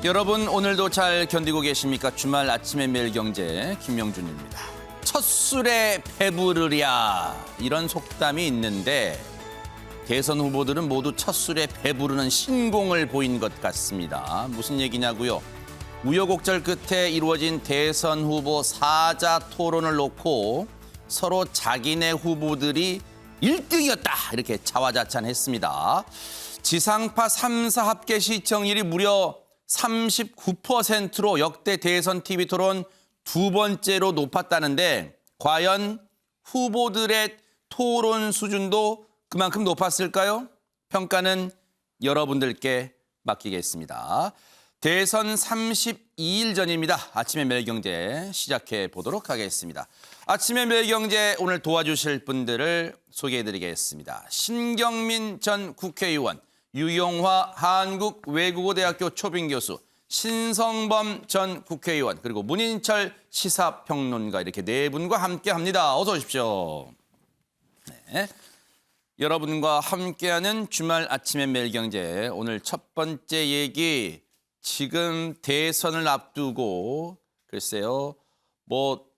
여러분 오늘도 잘 견디고 계십니까? 주말 아침의 매일경제 김명준입니다. 첫 술에 배부르랴 이런 속담이 있는데 대선 후보들은 모두 첫 술에 배부르는 신공을 보인 것 같습니다. 무슨 얘기냐고요? 우여곡절 끝에 이루어진 대선 후보 사자 토론을 놓고 서로 자기네 후보들이 1등이었다 이렇게 자화자찬했습니다. 지상파 3사 합계 시청률이 무려 39%로 역대 대선 TV 토론 두 번째로 높았다는데 과연 후보들의 토론 수준도 그만큼 높았을까요? 평가는 여러분들께 맡기겠습니다. 대선 32일 전입니다. 아침의 매일경제 시작해 보도록 하겠습니다. 아침의 매일경제 오늘 도와주실 분들을 소개해드리겠습니다. 신경민 전 국회의원, 유용화 한국외국어대학교 초빙교수, 신성범 전 국회의원, 그리고 문인철 시사평론가 이렇게 네 분과 함께합니다. 어서 오십시오. 네. 여러분과 함께하는 주말 아침의 매일경제 오늘 첫 번째 얘기 지금 대선을 앞두고 글쎄요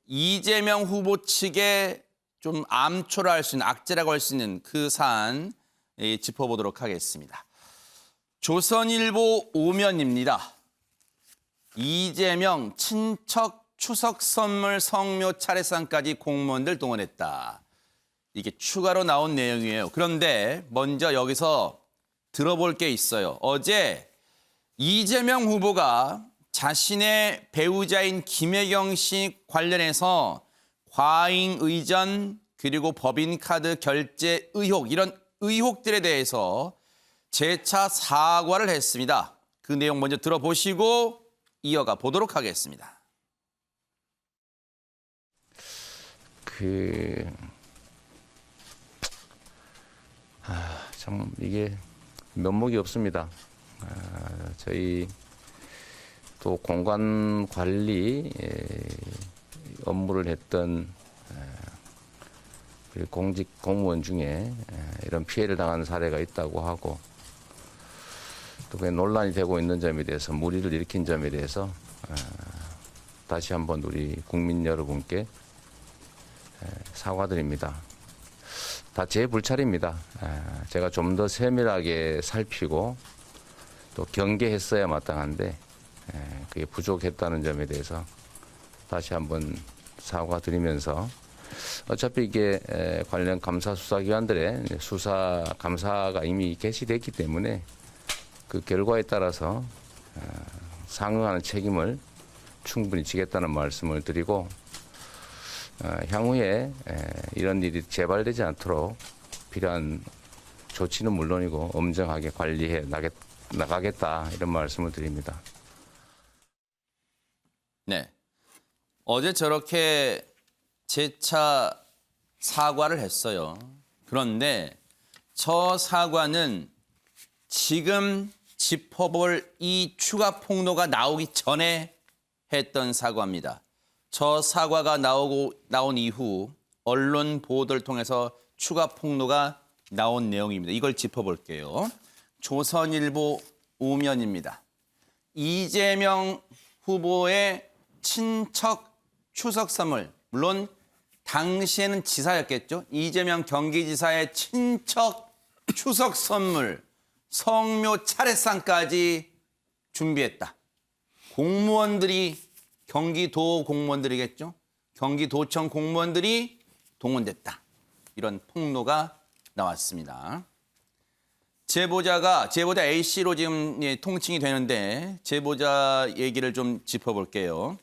이재명 후보 측에 좀 암초라 할 수 있는 악재라고 할 수 있는 그 사안 짚어보도록 하겠습니다. 조선일보 오면입니다. 이재명 친척 추석 선물 성묘 차례상까지 공무원들 동원했다. 이게 추가로 나온 내용이에요. 그런데 먼저 여기서 들어볼 게 있어요. 어제 이재명 후보가 자신의 배우자인 김혜경 씨 관련해서 과잉 의전 그리고 법인카드 결제 의혹 이런 의혹들에 대해서 재차 사과를 했습니다. 그 내용 먼저 들어보시고 이어가 보도록 하겠습니다. 참 이게 면목이 없습니다. 저희 또 공간 관리 업무를 했던 공직 공무원 중에 이런 피해를 당한 사례가 있다고 하고 또 그게 논란이 되고 있는 점에 대해서 물의를 일으킨 점에 대해서 다시 한번 우리 국민 여러분께 사과드립니다. 다 제 불찰입니다. 제가 좀 더 세밀하게 살피고 또 경계했어야 마땅한데 그게 부족했다는 점에 대해서 다시 한번 사과드리면서 어차피 이게 관련 감사 수사기관들의 수사 감사가 이미 개시됐기 때문에 그 결과에 따라서 상응하는 책임을 충분히 지겠다는 말씀을 드리고 향후에 이런 일이 재발되지 않도록 필요한 조치는 물론이고 엄정하게 관리해 나가겠다 이런 말씀을 드립니다. 네, 어제 저렇게 재차 사과를 했어요. 그런데 저 사과는 지금 짚어볼 이 추가 폭로가 나오기 전에 했던 사과입니다. 저 사과가 나온 이후 언론 보도를 통해서 추가 폭로가 나온 내용입니다. 이걸 짚어볼게요. 조선일보 오면입니다. 이재명 후보의 친척 추석 선물, 물론 당시에는 지사였겠죠. 이재명 경기지사의 친척 추석 선물, 성묘 차례상까지 준비했다. 공무원들이 경기도 공무원들이겠죠. 경기도청 공무원들이 동원됐다. 이런 폭로가 나왔습니다. 제보자 A씨로 지금 통칭이 되는데 제보자 얘기를 좀 짚어볼게요.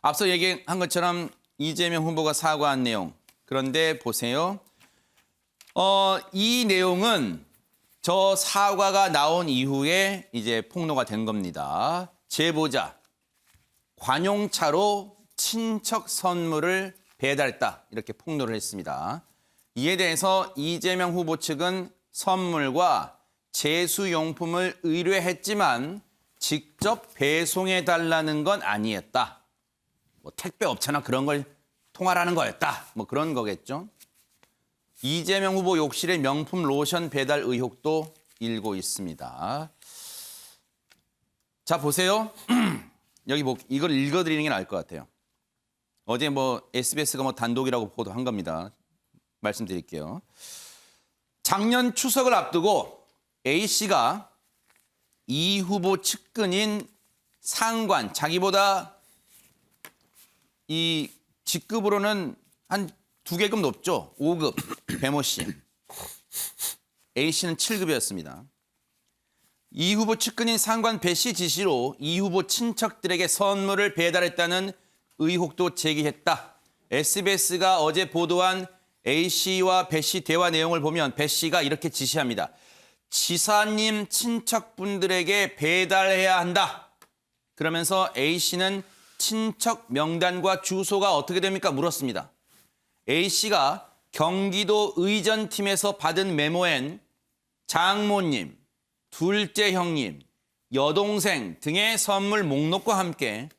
앞서 얘기한 것처럼 이재명 후보가 사과한 내용. 그런데 보세요. 이 내용은 저 사과가 나온 이후에 이제 폭로가 된 겁니다. 제보자, 관용차로 친척 선물을 배달했다. 이렇게 폭로를 했습니다. 이에 대해서 이재명 후보 측은 선물과 제수용품을 의뢰했지만 직접 배송해달라는 건 아니었다. 택배 업체나 그런 걸 통화라는 거였다. 그런 거겠죠. 이재명 후보 욕실의 명품 로션 배달 의혹도 일고 있습니다. 자, 보세요. 여기 이걸 읽어드리는 게 나을 것 같아요. 어제 SBS가 단독이라고 보도한 겁니다. 말씀드릴게요. 작년 추석을 앞두고 A씨가 이 후보 측근인 상관, 자기보다 이 직급으로는 한 2계급 높죠. 5급, 배모 씨. A씨는 7급이었습니다. 이 후보 측근인 상관 배 씨 지시로 이 후보 친척들에게 선물을 배달했다는 의혹도 제기했다. SBS가 어제 보도한 A씨와 배 씨 대화 내용을 보면 배 씨가 이렇게 지시합니다. 지사님 친척분들에게 배달해야 한다. 그러면서 A씨는 친척 명단과 주소가 어떻게 됩니까? 물었습니다. A씨가 경기도 의전팀에서 받은 메모엔 장모님, 둘째 형님, 여동생 등의 선물 목록과 함께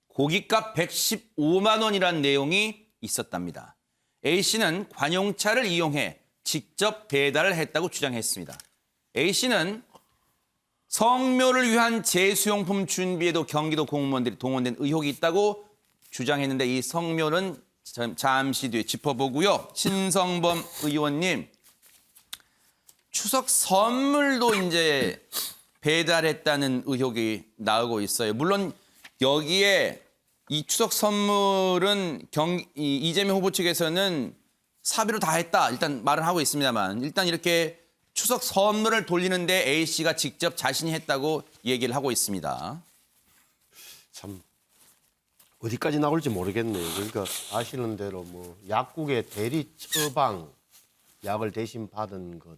고깃값 115만 원이라는 내용이 있었답니다. A씨는 관용차를 이용해 직접 배달을 했다고 주장했습니다. A씨는 성묘를 위한 제수용품 준비에도 경기도 공무원들이 동원된 의혹이 있다고 주장했는데 이 성묘는 잠시 뒤에 짚어보고요. 신성범 의원님, 추석 선물도 이제 배달했다는 의혹이 나오고 있어요. 물론 여기에 이 추석 선물은 이재명 후보 측에서는 사비로 다 했다 일단 말을 하고 있습니다만 일단 이렇게 추석 선물을 돌리는데 A씨가 직접 자신이 했다고 얘기를 하고 있습니다. 참 어디까지 나올지 모르겠네요. 그러니까 아시는 대로 약국의 대리 처방 약을 대신 받은 것,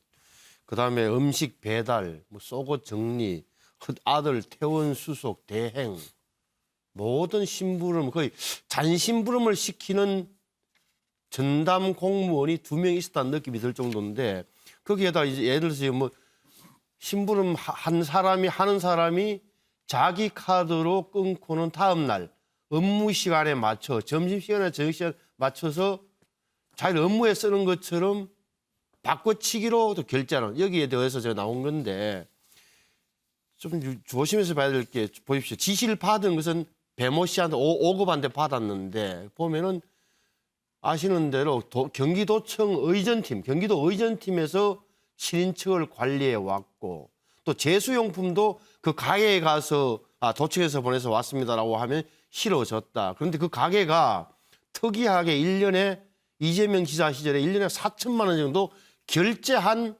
그다음에 음식 배달, 속옷 정리, 아들 퇴원 수속 대행, 모든 심부름 거의 잔심부름을 시키는 전담 공무원이 2명 있었다는 느낌이 들 정도인데 거기에다 이제 예를 들어서 심부름 한 사람이 하는 사람이 자기 카드로 끊고는 다음 날 업무 시간에 맞춰 점심 시간에 저녁 시간 맞춰서 자기 업무에 쓰는 것처럼 바꿔치기로 또 결제하는 여기에 대해서 제가 나온 건데 좀 조심해서 봐야 될 게 보십시오. 지시를 받은 것은 배모 씨한테 5급한테 받았는데 보면은 아시는 대로 경기도청 의전팀, 경기도 의전팀에서 친인척을 관리해 왔고 또 제수용품도 그 가게에 가서 도청에서 보내서 왔습니다라고 하면 실어졌다. 그런데 그 가게가 특이하게 1년에 이재명 지사 시절에 1년에 4천만 원 정도 결제한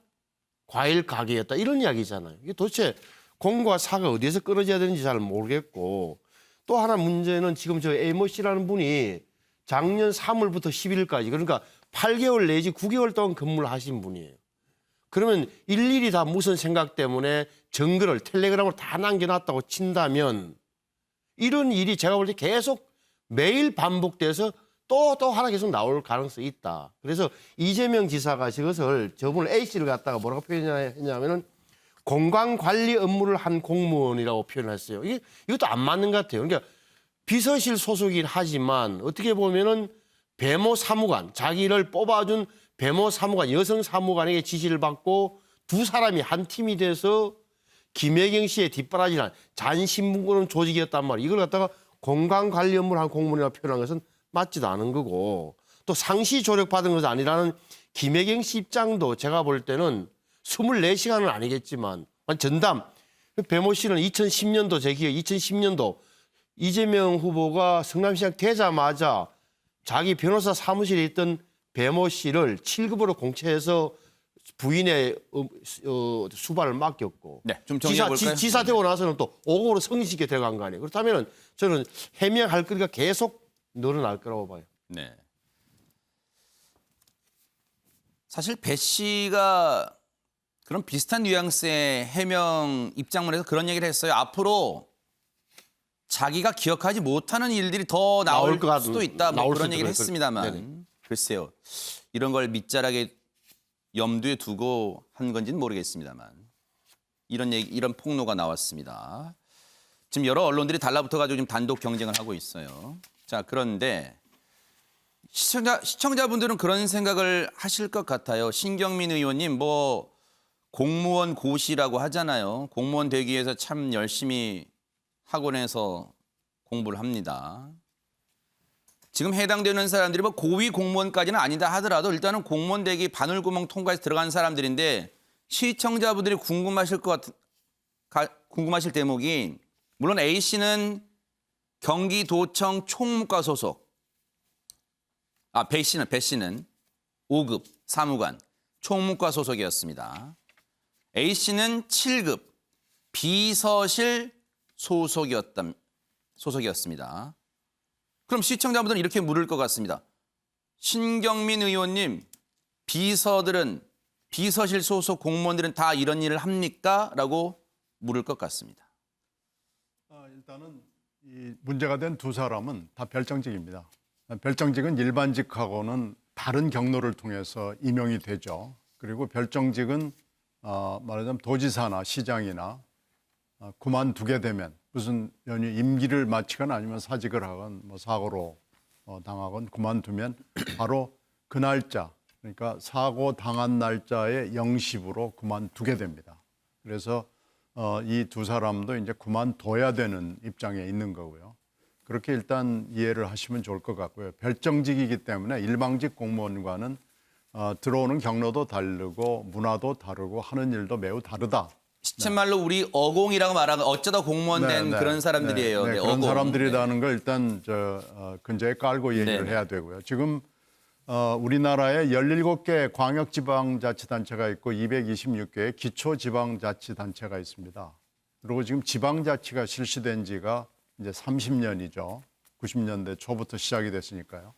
과일 가게였다. 이런 이야기잖아요. 이게 도대체 공과 사가 어디에서 끊어져야 되는지 잘 모르겠고 또 하나 문제는 지금 저 A모 씨라는 분이 작년 3월부터 11일까지 그러니까 8개월 내지 9개월 동안 근무를 하신 분이에요. 그러면 일일이 다 무슨 생각 때문에 증거를 텔레그램으로 다 남겨놨다고 친다면 이런 일이 제가 볼 때 계속 매일 반복돼서 또 하나 계속 나올 가능성이 있다. 그래서 이재명 지사가 저분을 A씨를 갖다가 뭐라고 표현했냐면은 공간관리 업무를 한 공무원이라고 표현을 했어요. 이것도 안 맞는 것 같아요. 그러니까 비서실 소속이긴 하지만 어떻게 보면은 배모 사무관, 자기를 뽑아준 배모 사무관, 여성 사무관에게 지시를 받고 두 사람이 한 팀이 돼서 김혜경 씨의 뒷바라지를 한 잔신문고는 조직이었단 말이에요. 이걸 갖다가 공간관리 업무를 한 공무원이라고 표현한 것은 맞지도 않은 거고 또 상시 조력 받은 것은 아니라는 김혜경 씨 입장도 제가 볼 때는 24시간은 아니겠지만 전담. 배모 씨는 2010년도 제 기억 2010년도 이재명 후보가 성남시장 되자마자 자기 변호사 사무실에 있던 배모 씨를 7급으로 공채해서 부인의 수발을 맡겼고 네, 좀 정리해 볼까요? 지사 되고 나서는 또 5급으로 승진시켜 들어간 거 아니에요. 그렇다면 저는 해명할 거리가 계속 늘어날 거라고 봐요. 네. 사실 배 씨가 그런 비슷한 뉘앙스의 해명 입장문에서 그런 얘기를 했어요. 앞으로 자기가 기억하지 못하는 일들이 더 나올 수도 있다. 그런 얘기를 했습니다만 네네. 글쎄요. 이런 걸 밑자락에 염두에 두고 한 건지는 모르겠습니다만 이런 폭로가 나왔습니다. 지금 여러 언론들이 달라붙어가지고 지금 단독 경쟁을 하고 있어요. 자, 그런데 시청자분들은 그런 생각을 하실 것 같아요. 신경민 의원님 공무원 고시라고 하잖아요. 공무원 되기 위해서 참 열심히 학원에서 공부를 합니다. 지금 해당되는 사람들이 뭐 고위 공무원까지는 아니다 하더라도 일단은 공무원 되기 바늘구멍 통과해서 들어간 사람들인데 시청자분들이 궁금하실 대목이 물론 A 씨는 경기도청 총무과 소속, 배 씨는 5급 사무관 총무과 소속이었습니다. A 씨는 7급 비서실 소속이었습니다. 그럼 시청자분들은 이렇게 물을 것 같습니다. 신경민 의원님, 비서실 소속 공무원들은 다 이런 일을 합니까? 라고 물을 것 같습니다. 일단은 이 문제가 된 두 사람은 다 별정직입니다. 별정직은 일반직하고는 다른 경로를 통해서 임용이 되죠. 그리고 별정직은 말하자면 도지사나 시장이나 그만두게 되면 무슨 연휴 임기를 마치거나 아니면 사직을 하건 뭐 사고로 당하건 그만두면 바로 그 날짜, 그러니까 사고 당한 날짜의 0시부로 그만두게 됩니다. 그래서 이 두 사람도 이제 그만둬야 되는 입장에 있는 거고요. 그렇게 일단 이해를 하시면 좋을 것 같고요. 별정직이기 때문에 일방직 공무원과는 들어오는 경로도 다르고 문화도 다르고 하는 일도 매우 다르다. 시쳇말로 우리 어공이라고 말하는 어쩌다 공무원 된 그런 사람들이에요. 네, 그런 어공. 사람들이라는 걸 일단 근저에 깔고 얘기를 네네. 해야 되고요. 지금 우리나라에 17개 광역지방자치단체가 있고 226개의 기초지방자치단체가 있습니다. 그리고 지금 지방자치가 실시된 지가 이제 30년이죠. 90년대 초부터 시작이 됐으니까요.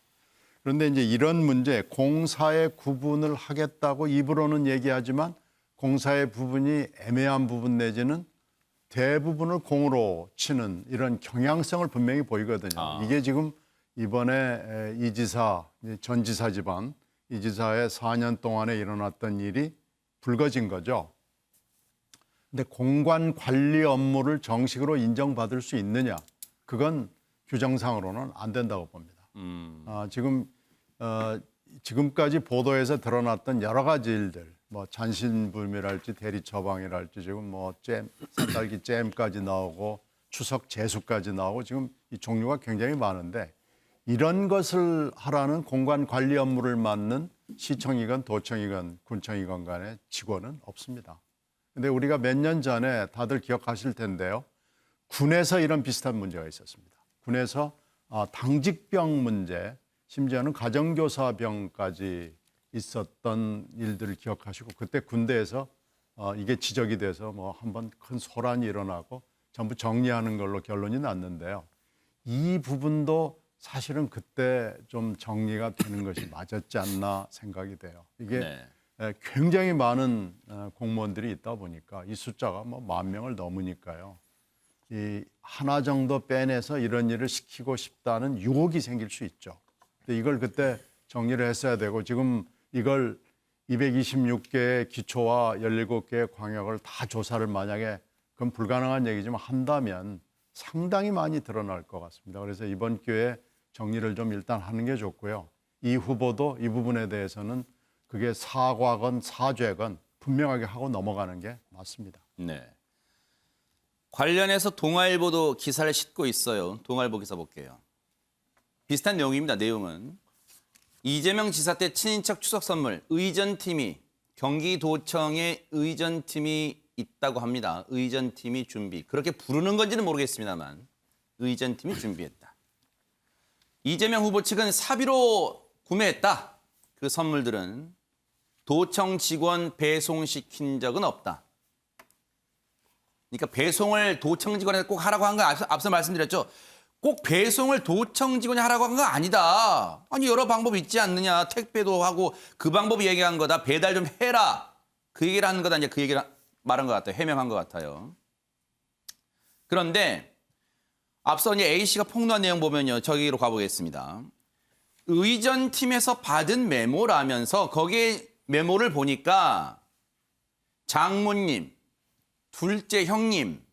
그런데 이제 이런 문제, 공사의 구분을 하겠다고 입으로는 얘기하지만 공사의 부분이 애매한 부분 내지는 대부분을 공으로 치는 이런 경향성을 분명히 보이거든요. 이게 지금 이번에 이 지사, 전 지사 집안, 이 지사의 4년 동안에 일어났던 일이 불거진 거죠. 근데 공관 관리 업무를 정식으로 인정받을 수 있느냐? 그건 규정상으로는 안 된다고 봅니다. 지금까지 보도에서 드러났던 여러 가지 일들, 뭐 잔신불미랄지 대리 처방이랄지 지금 뭐 산딸기 잼까지 나오고 추석 재수까지 나오고 지금 이 종류가 굉장히 많은데 이런 것을 하라는 공관 관리 업무를 맡는 시청이건 도청이건 군청이건 간의 직원은 없습니다. 근데 우리가 몇 년 전에 다들 기억하실 텐데요. 군에서 이런 비슷한 문제가 있었습니다. 군에서 당직병 문제, 심지어는 가정교사병까지 있었던 일들을 기억하시고 그때 군대에서 이게 지적이 돼서 뭐 한번 큰 소란이 일어나고 전부 정리하는 걸로 결론이 났는데요. 이 부분도 사실은 그때 좀 정리가 되는 것이 맞았지 않나 생각이 돼요. 이게 굉장히 많은 공무원들이 있다 보니까 이 숫자가 뭐 10,000명을 넘으니까요. 이 하나 정도 빼내서 이런 일을 시키고 싶다는 유혹이 생길 수 있죠. 근데 이걸 그때 정리를 했어야 되고 지금 이걸 226개의 기초와 17개의 광역을 다 조사를 만약에 그건 불가능한 얘기지만 한다면 상당히 많이 드러날 것 같습니다. 그래서 이번 기회에 정리를 좀 일단 하는 게 좋고요. 이 후보도 이 부분에 대해서는 그게 사과건 사죄건 분명하게 하고 넘어가는 게 맞습니다. 네. 관련해서 동아일보도 기사를 싣고 있어요. 동아일보 기사 볼게요. 비슷한 내용입니다. 내용은 이재명 지사 때 친인척 추석 선물 의전팀이 경기도청에 의전팀이 있다고 합니다. 의전팀이 준비. 그렇게 부르는 건지는 모르겠습니다만 의전팀이 준비했다. 이재명 후보 측은 사비로 구매했다. 그 선물들은 도청 직원 배송시킨 적은 없다. 그러니까 배송을 도청 직원이 꼭 하라고 한 거 앞서 말씀드렸죠. 꼭 배송을 도청 직원이 하라고 한 거 아니다. 아니 여러 방법이 있지 않느냐. 택배도 하고 그 방법이 얘기한 거다. 배달 좀 해라. 그 얘기를 하는 거다. 이제 그 얘기를 말한 것 같아요. 해명한 것 같아요. 그런데 앞서 이제 A 씨가 폭로한 내용 보면요. 저기로 가보겠습니다. 의전팀에서 받은 메모라면서 거기에 메모를 보니까 장모님, 둘째 형님,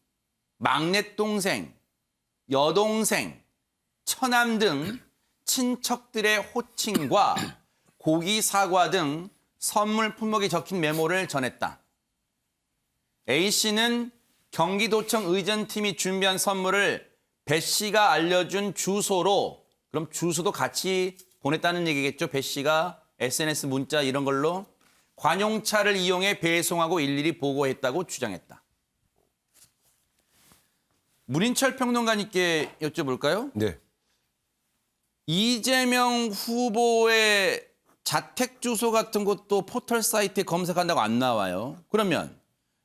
막내 동생, 여동생, 처남 등 친척들의 호칭과 고기, 사과 등 선물 품목이 적힌 메모를 전했다. A 씨는 경기도청 의전팀이 준비한 선물을 배 씨가 알려준 주소로, 그럼 주소도 같이 보냈다는 얘기겠죠. 배 씨가 SNS 문자 이런 걸로 관용차를 이용해 배송하고 일일이 보고했다고 주장했다. 문인철 평론가님께 여쭤볼까요? 네. 이재명 후보의 자택 주소 같은 것도 포털 사이트에 검색한다고 안 나와요. 그러면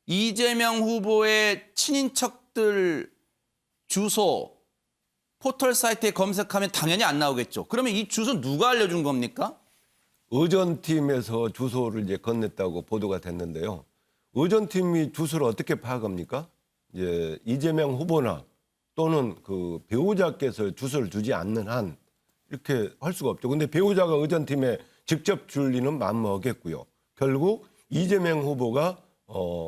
이재명 후보의 친인척들 주소 포털 사이트에 검색하면 당연히 안 나오겠죠. 그러면 이 주소 누가 알려준 겁니까? 의전팀에서 주소를 이제 건넸다고 보도가 됐는데요. 의전팀이 주소를 어떻게 파악합니까? 이제 이재명 후보나 또는 그 배우자께서 주소를 주지 않는 한 이렇게 할 수가 없죠. 근데 배우자가 의전팀에 직접 줄 리는 마음먹겠고요. 결국 이재명 후보가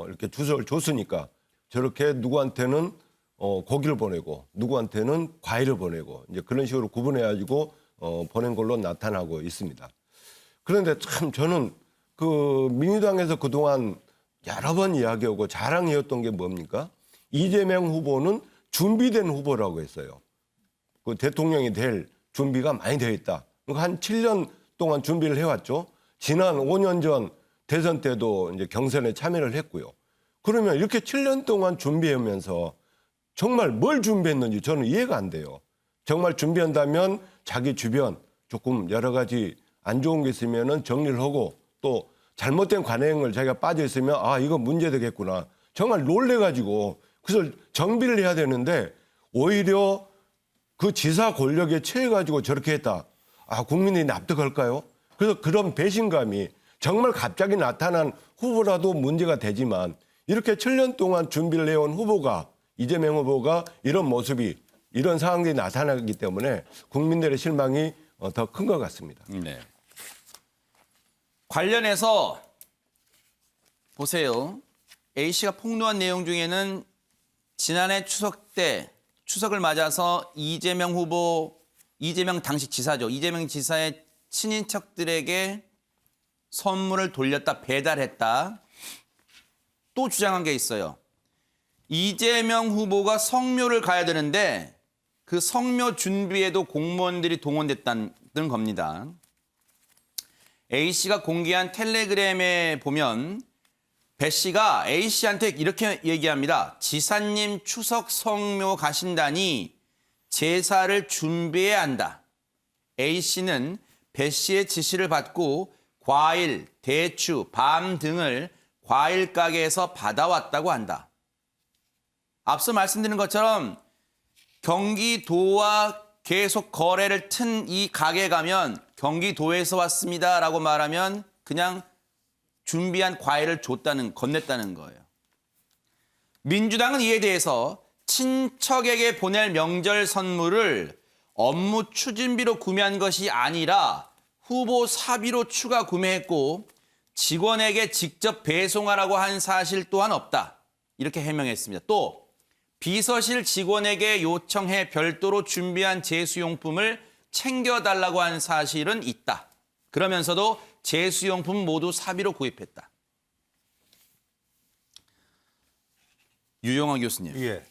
이렇게 주소를 줬으니까 저렇게 누구한테는 고기를 보내고 누구한테는 과일을 보내고 이제 그런 식으로 구분해가지고 보낸 걸로 나타나고 있습니다. 그런데 참 저는 그 민주당에서 그동안 여러 번 이야기하고 자랑해왔던 게 뭡니까? 이재명 후보는 준비된 후보라고 했어요. 그 대통령이 될 준비가 많이 되어 있다. 그러니까 한 7년 동안 준비를 해왔죠. 지난 5년 전 대선 때도 이제 경선에 참여를 했고요. 그러면 이렇게 7년 동안 준비하면서 정말 뭘 준비했는지 저는 이해가 안 돼요. 정말 준비한다면 자기 주변 조금 여러 가지 안 좋은 게 있으면은 정리를 하고 또 잘못된 관행을 자기가 빠져 있으면 아 이거 문제되겠구나. 정말 놀래가지고 그래서 정비를 해야 되는데 오히려 그 지사 권력에 취해가지고 저렇게 했다. 아 국민들이 납득할까요? 그래서 그런 배신감이 정말 갑자기 나타난 후보라도 문제가 되지만 이렇게 7년 동안 준비를 해온 후보가 이재명 후보가 이런 모습이 이런 상황들이 나타나기 때문에 국민들의 실망이 더 큰 것 같습니다. 네. 관련해서 보세요. A씨가 폭로한 내용 중에는 지난해 추석 때 추석을 맞아서 이재명 당시 지사죠. 이재명 지사의 친인척들에게 선물을 돌렸다, 배달했다. 또 주장한 게 있어요. 이재명 후보가 성묘를 가야 되는데 그 성묘 준비에도 공무원들이 동원됐다는 겁니다. A씨가 공개한 텔레그램에 보면 배 씨가 A씨한테 이렇게 얘기합니다. 지사님 추석 성묘 가신다니 제사를 준비해야 한다. A씨는 배 씨의 지시를 받고 과일, 대추, 밤 등을 과일 가게에서 받아왔다고 한다. 앞서 말씀드린 것처럼 경기도와 계속 거래를 튼 이 가게 가면 경기도에서 왔습니다라고 말하면 그냥 준비한 과일을 건넸다는 거예요. 민주당은 이에 대해서 친척에게 보낼 명절 선물을 업무 추진비로 구매한 것이 아니라 후보 사비로 추가 구매했고 직원에게 직접 배송하라고 한 사실 또한 없다. 이렇게 해명했습니다. 또 비서실 직원에게 요청해 별도로 준비한 제수용품을 챙겨달라고 한 사실은 있다. 그러면서도 제수용품 모두 사비로 구입했다. 유영하 교수님. 예.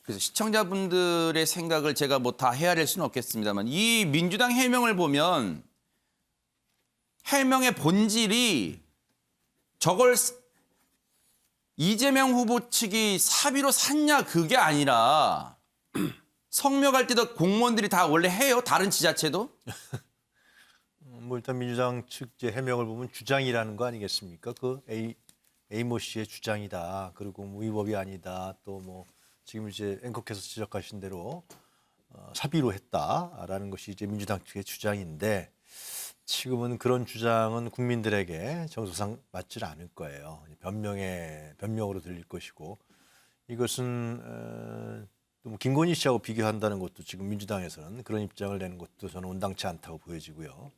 그래서 시청자분들의 생각을 제가 뭐 다 헤아릴 수는 없겠습니다만 이 민주당 해명을 보면 해명의 본질이 저걸 이재명 후보 측이 사비로 샀냐 그게 아니라 성묘 갈 때도 공무원들이 다 원래 해요. 다른 지자체도. 뭐 일단 민주당 측 이제 해명을 보면 주장이라는 거 아니겠습니까? 그 A모 씨의 주장이다. 그리고 뭐 위법이 아니다. 또 뭐 지금 이제 앵커께서 지적하신 대로 사비로 했다라는 것이 이제 민주당 측의 주장인데 지금은 그런 주장은 국민들에게 정서상 맞질 않을 거예요. 변명으로 들릴 것이고 이것은 또 김건희 씨하고 비교한다는 것도 지금 민주당에서는 그런 입장을 내는 것도 저는 온당치 않다고 보여지고요.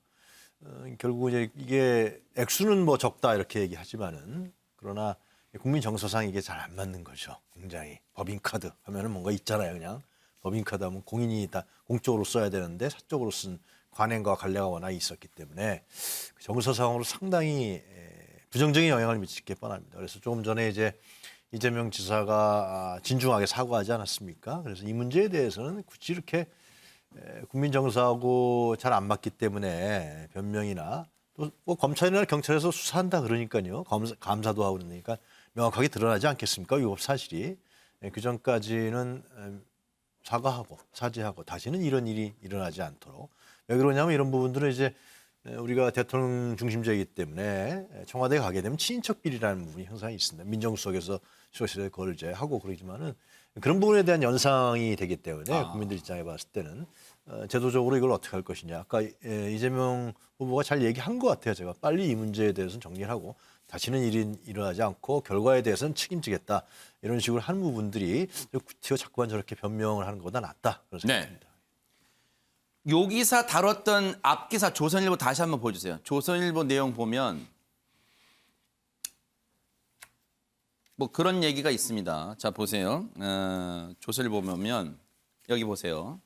결국 이제 이게 액수는 뭐 적다 이렇게 얘기하지만은 그러나 국민 정서상 이게 잘 안 맞는 거죠. 굉장히 법인카드 하면은 뭔가 있잖아요. 그냥 법인카드 하면 공인이 다 공적으로 써야 되는데 사적으로 쓴 관행과 관례가 워낙 있었기 때문에 정서상으로 상당히 부정적인 영향을 미칠 게 뻔합니다. 그래서 조금 전에 이제 이재명 지사가 진중하게 사과하지 않았습니까? 그래서 이 문제에 대해서는 굳이 이렇게 국민 정서하고 잘 안 맞기 때문에 변명이나 또 뭐 검찰이나 경찰에서 수사한다 그러니까요. 감사도 하고 그러니까 명확하게 드러나지 않겠습니까? 위법 사실이. 그 전까지는 사과하고 사죄하고 다시는 이런 일이 일어나지 않도록. 왜 그러냐면 이런 부분들은 이제 우리가 대통령 중심제이기 때문에 청와대에 가게 되면 친인척 비리라는 부분이 항상 있습니다. 민정수석에서 실시에 걸제하고 그러지만은 그런 부분에 대한 연상이 되기 때문에 국민들 입장에 봤을 때는 제도적으로 이걸 어떻게 할 것이냐. 아까 이재명 후보가 잘 얘기한 것 같아요. 제가 빨리 이 문제에 대해서는 정리를 하고 다시는 일이 일어나지 않고 결과에 대해서는 책임지겠다. 이런 식으로 하는 부분들이 자꾸만 저렇게 변명을 하는 것보다 낫다. 그런 생각입니다. 요 기사 다뤘던 앞기사 조선일보 다시 한번 보여주세요. 조선일보 내용 보면 뭐 그런 얘기가 있습니다. 자 보세요. 조선일보 보면 여기 보세요.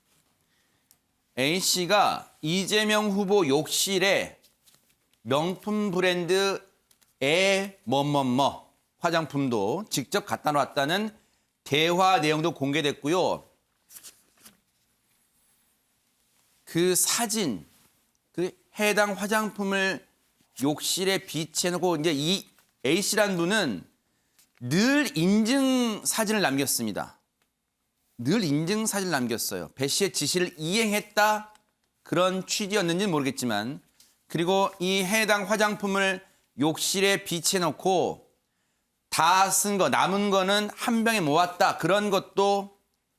A씨가 이재명 후보 욕실에 명품 브랜드 에 뭐뭐뭐 화장품도 직접 갖다 놨다는 대화 내용도 공개됐고요. 그 사진, 그 해당 화장품을 욕실에 비치해놓고 이제 이 A씨란 분은 늘 인증 사진을 남겼습니다. 늘 인증 사진을 남겼어요. 배 씨의 지시를 이행했다 그런 취지였는지는 모르겠지만 그리고 이 해당 화장품을 욕실에 비치해놓고 다 쓴 거 남은 거는 한 병에 모았다 그런 것도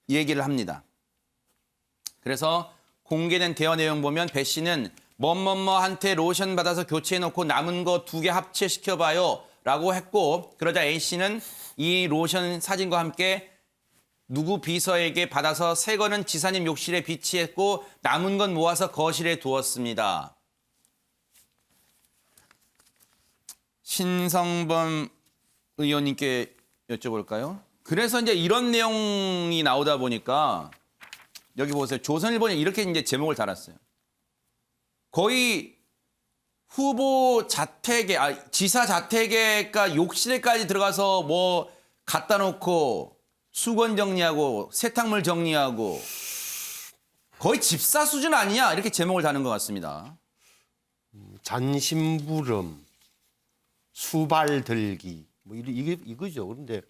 얘기를 합니다. 그래서 공개된 대화 내용 보면 배 씨는 뭐뭐뭐한테 로션 받아서 교체해놓고 남은 거 2개 합체시켜봐요 라고 했고 그러자 A씨는 이 로션 사진과 함께 누구 비서에게 받아서 새 거는 지사님 욕실에 비치했고 남은 건 모아서 거실에 두었습니다. 신성범 의원님께 여쭤볼까요? 그래서 이제 이런 내용이 나오다 보니까 여기 보세요. 조선일보는 이렇게 이제 제목을 달았어요. 거의 후보 자택에, 지사 자택에가 욕실에까지 들어가서 뭐 갖다 놓고 수건 정리하고 세탁물 정리하고 거의 집사 수준 아니냐 이렇게 제목을 다는 것 같습니다. 잔심부름, 수발 들기 뭐 이거죠. 그런데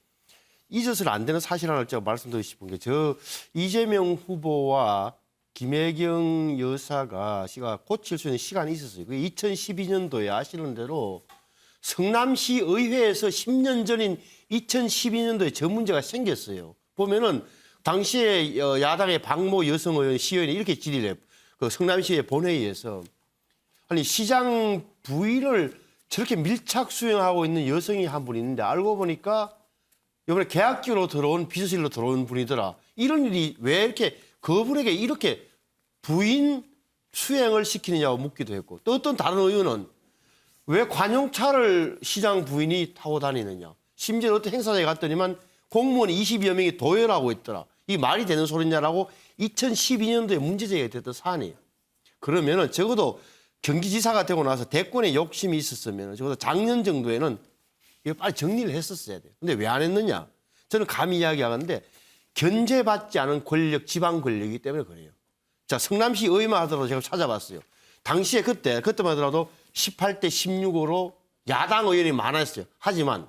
잊어서는 안 되는 사실 하나를 제가 말씀드리고 싶은 게 저 이재명 후보와 김혜경 여사가 씨가 고칠 수 있는 시간이 있었어요. 그게 2012년도에 아시는 대로 성남시 의회에서 10년 전인 2012년도에 저 문제가 생겼어요. 보면은 당시에 야당의 박모 여성 의원 시의원이 이렇게 질의를 해요. 그 성남시의 본회의에서 아니 시장 부위를 저렇게 밀착 수행하고 있는 여성이 한 분 있는데 알고 보니까 이번에 계약기로 들어온 비서실로 들어온 분이더라. 이런 일이 왜 이렇게 그분에게 이렇게 부인 수행을 시키느냐고 묻기도 했고 또 어떤 다른 의원은 왜 관용차를 시장 부인이 타고 다니느냐. 심지어 어떤 행사장에 갔더니만 공무원 20여 명이 도열하고 있더라. 이게 말이 되는 소리냐라고 2012년도에 문제제기가 됐던 사안이에요. 그러면은 적어도 경기지사가 되고 나서 대권에 욕심이 있었으면 적어도 작년 정도에는 이거 빨리 정리를 했었어야 돼요. 근데 왜 안 했느냐? 저는 감히 이야기하는데 견제받지 않은 권력, 지방 권력이기 때문에 그래요. 자, 성남시 의회만 하더라도 제가 찾아봤어요. 당시에 그때만 하더라도 18대 16으로 야당 의원이 많았어요. 하지만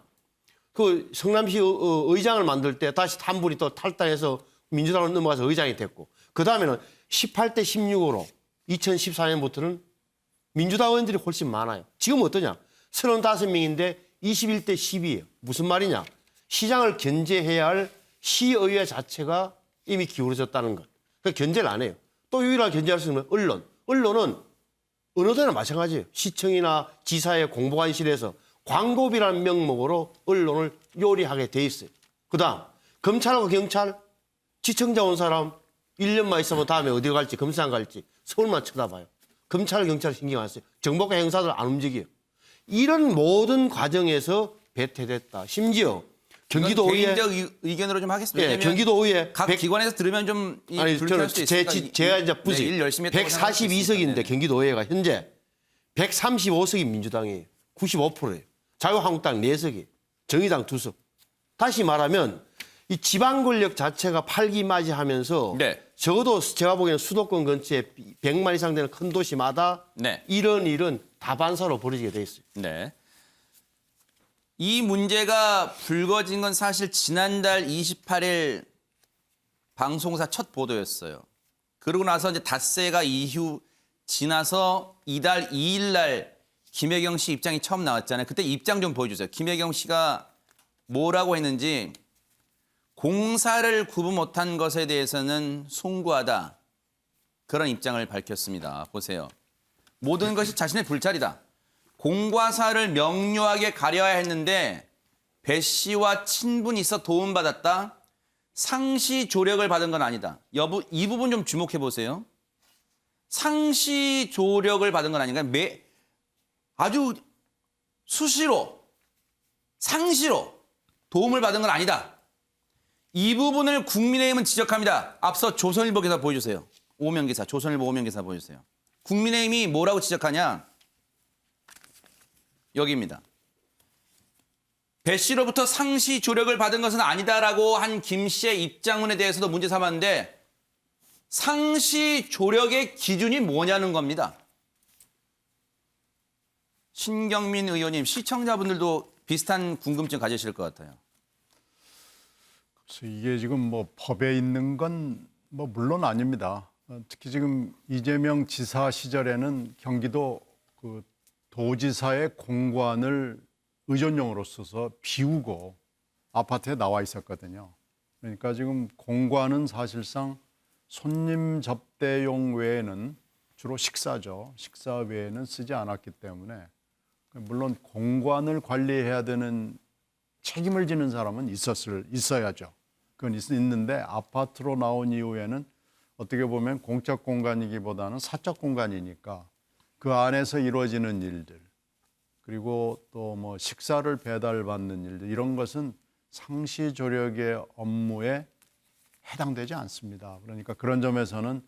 그 성남시 의장을 만들 때 다시 한 분이 또 탈당해서 민주당으로 넘어가서 의장이 됐고 그 다음에는 18대 16으로 2014년부터는 민주당 의원들이 훨씬 많아요. 지금 어떠냐? 35명인데 21대 10이에요. 무슨 말이냐? 시장을 견제해야 할 시의회 자체가 이미 기울어졌다는 것. 그러니까 견제를 안 해요. 또 유일하게 견제할 수 있는 언론. 언론은 어느 데나 마찬가지예요. 시청이나 지사의 공보관실에서 광고비라는 명목으로 언론을 요리하게 돼 있어요. 그다음 검찰하고 경찰, 시청자 온 사람 1년만 있으면 다음에 어디 갈지 검사장 갈지 서울만 쳐다봐요. 검찰, 경찰 신경 안 써요. 정보과 행사들 안 움직여요. 이런 모든 과정에서 배태됐다. 심지어 경기도 의회 개인적 의견으로 좀 하겠습니다. 예, 경기도 의회 각 기관에서 들으면 좀 아니 불쾌할 저는 수도 있으니까 제가 이제 부지 일 열심히 했다고 생각할 수 142석인데 있으니까. 경기도 의회가 현재 135석이 민주당이에요. 95%예요. 자유한국당 4석이, 정의당 2석. 다시 말하면 이 지방 권력 자체가 팔기맞이하면서 네. 적어도 제가 보기에는 수도권 근처에 100만 이상 되는 큰 도시마다 네. 이런 일은 다반사로 벌어지게 돼 있어요. 네. 이 문제가 불거진 건 사실 지난달 28일 방송사 첫 보도였어요. 그러고 나서 이제 닷새가 이후 지나서 이달 2일 날 김혜경 씨 입장이 처음 나왔잖아요. 그때 입장 좀 보여주세요. 김혜경 씨가 뭐라고 했는지 공사를 구분 못한 것에 대해서는 송구하다. 그런 입장을 밝혔습니다. 보세요. 모든 것이 자신의 불찰이다. 공과 사를 명료하게 가려야 했는데 배 씨와 친분이 있어 도움받았다. 상시 조력을 받은 건 아니다. 여부 이 부분 좀 주목해 보세요. 상시 조력을 받은 건 아닌가? 아주 수시로 상시로 도움을 받은 건 아니다. 이 부분을 국민의힘은 지적합니다. 앞서 조선일보 기사 보여주세요. 오면 기사, 조선일보 오면 기사 보여주세요. 국민의힘이 뭐라고 지적하냐? 여기입니다. 배 씨로부터 상시 조력을 받은 것은 아니다라고 한 김 씨의 입장문에 대해서도 문제 삼았는데 상시 조력의 기준이 뭐냐는 겁니다. 신경민 의원님, 시청자분들도 비슷한 궁금증 가지실 것 같아요. 그래서 이게 지금 뭐 법에 있는 건 뭐 물론 아닙니다. 특히 지금 이재명 지사 시절에는 경기도 그 도지사의 공관을 의전용으로 써서 비우고 아파트에 나와 있었거든요. 그러니까 지금 공관은 사실상 손님 접대용 외에는 주로 식사죠. 식사 외에는 쓰지 않았기 때문에 물론 공관을 관리해야 되는 책임을 지는 사람은 있어야죠. 그건 있는데 아파트로 나온 이후에는 어떻게 보면 공적 공간이기보다는 사적 공간이니까 그 안에서 이루어지는 일들 그리고 또 뭐 식사를 배달받는 일들 이런 것은 상시 조력의 업무에 해당되지 않습니다. 그러니까 그런 점에서는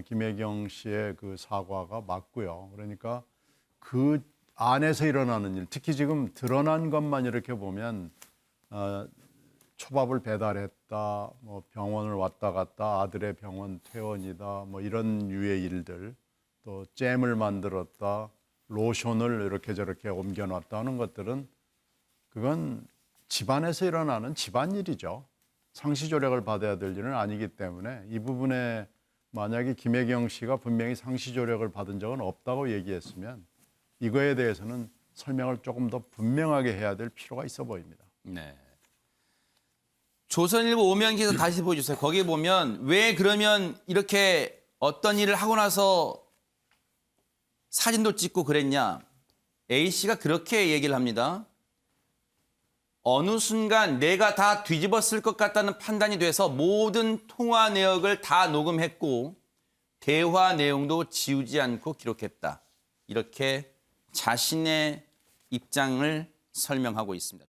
김혜경 씨의 그 사과가 맞고요. 그러니까 그 안에서 일어나는 일, 특히 지금 드러난 것만 이렇게 보면 초밥을 배달했다, 뭐 병원을 왔다 갔다, 아들의 병원 퇴원이다, 뭐 이런 유의 일들, 또 잼을 만들었다, 로션을 이렇게 저렇게 옮겨놨다 하는 것들은 그건 집안에서 일어나는 집안일이죠. 상시조력을 받아야 될 일은 아니기 때문에 이 부분에 만약에 김혜경 씨가 분명히 상시조력을 받은 적은 없다고 얘기했으면 이거에 대해서는 설명을 조금 더 분명하게 해야 될 필요가 있어 보입니다. 네. 조선일보 오면 기사 다시 보여주세요. 거기 보면 왜 그러면 이렇게 어떤 일을 하고 나서 사진도 찍고 그랬냐. A씨가 그렇게 얘기를 합니다. 어느 순간 내가 다 뒤집었을 것 같다는 판단이 돼서 모든 통화 내역을 다 녹음했고 대화 내용도 지우지 않고 기록했다. 이렇게 자신의 입장을 설명하고 있습니다.